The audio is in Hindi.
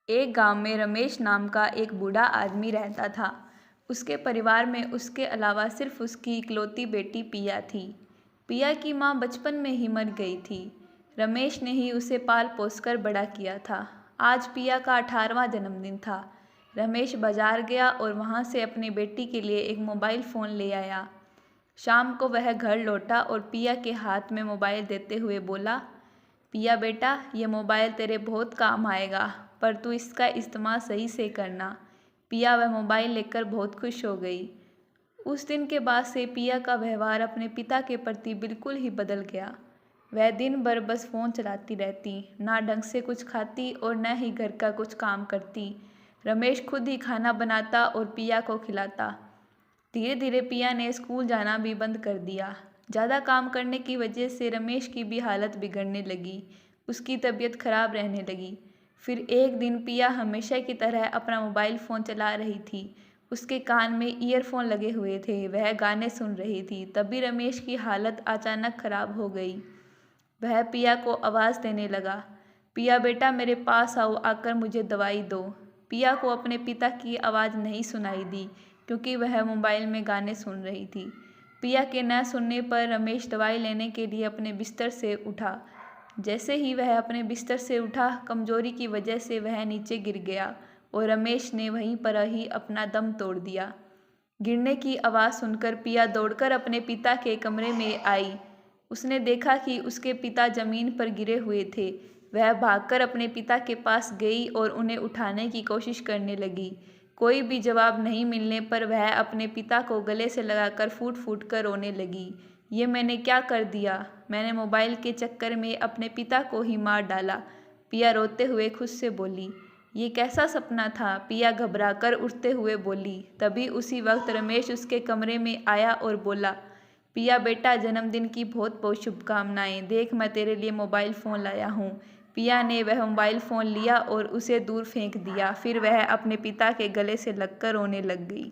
एक गांव में रमेश नाम का एक बूढ़ा आदमी रहता था। उसके परिवार में उसके अलावा सिर्फ उसकी इकलौती बेटी पिया थी। पिया की माँ बचपन में ही मर गई थी। रमेश ने ही उसे पाल पोसकर बड़ा किया था। आज पिया का 18वां जन्मदिन था। रमेश बाजार गया और वहाँ से अपनी बेटी के लिए एक मोबाइल फ़ोन ले आया। शाम को वह घर लौटा और पिया के हाथ में मोबाइल देते हुए बोला, पिया बेटा, ये मोबाइल तेरे बहुत काम आएगा, पर तू इसका इस्तेमाल सही से करना। पिया वह मोबाइल लेकर बहुत खुश हो गई। उस दिन के बाद से पिया का व्यवहार अपने पिता के प्रति बिल्कुल ही बदल गया। वह दिन भर बस फ़ोन चलाती रहती, ना ढंग से कुछ खाती और न ही घर का कुछ काम करती। रमेश खुद ही खाना बनाता और पिया को खिलाता। धीरे धीरे पिया ने स्कूल जाना भी बंद कर दिया। ज़्यादा काम करने की वजह से रमेश की भी हालत बिगड़ने लगी। उसकी तबीयत खराब रहने लगी। फिर एक दिन पिया हमेशा की तरह अपना मोबाइल फ़ोन चला रही थी। उसके कान में ईयरफोन लगे हुए थे, वह गाने सुन रही थी। तभी रमेश की हालत अचानक खराब हो गई। वह पिया को आवाज़ देने लगा, पिया बेटा मेरे पास आओ, आकर मुझे दवाई दो। पिया को अपने पिता की आवाज़ नहीं सुनाई दी, क्योंकि वह मोबाइल में गाने सुन रही थी। पिया के न सुनने पर रमेश दवाई लेने के लिए अपने बिस्तर से उठा। जैसे ही वह अपने बिस्तर से उठा, कमजोरी की वजह से वह नीचे गिर गया और रमेश ने वहीं पर ही अपना दम तोड़ दिया। गिरने की आवाज़ सुनकर पिया दौड़कर अपने पिता के कमरे में आई। उसने देखा कि उसके पिता जमीन पर गिरे हुए थे। वह भागकर अपने पिता के पास गई और उन्हें उठाने की कोशिश करने लगी। कोई भी जवाब नहीं मिलने पर वह अपने पिता को गले से लगाकर फूट फूट कर रोने लगी। ये मैंने क्या कर दिया? मैंने मोबाइल के चक्कर में अपने पिता को ही मार डाला। पिया रोते हुए खुद से बोली। ये कैसा सपना था? पिया घबराकर उठते हुए बोली। तभी उसी वक्त रमेश उसके कमरे में आया और बोला, पिया बेटा, जन्मदिन की बहुत बहुत शुभकामनाएं। देख, मैं तेरे लिए मोबाइल फ़ोन लाया हूँ। पिया ने वह मोबाइल फ़ोन लिया और उसे दूर फेंक दिया। फिर वह अपने पिता के गले से लगकर रोने लग गई।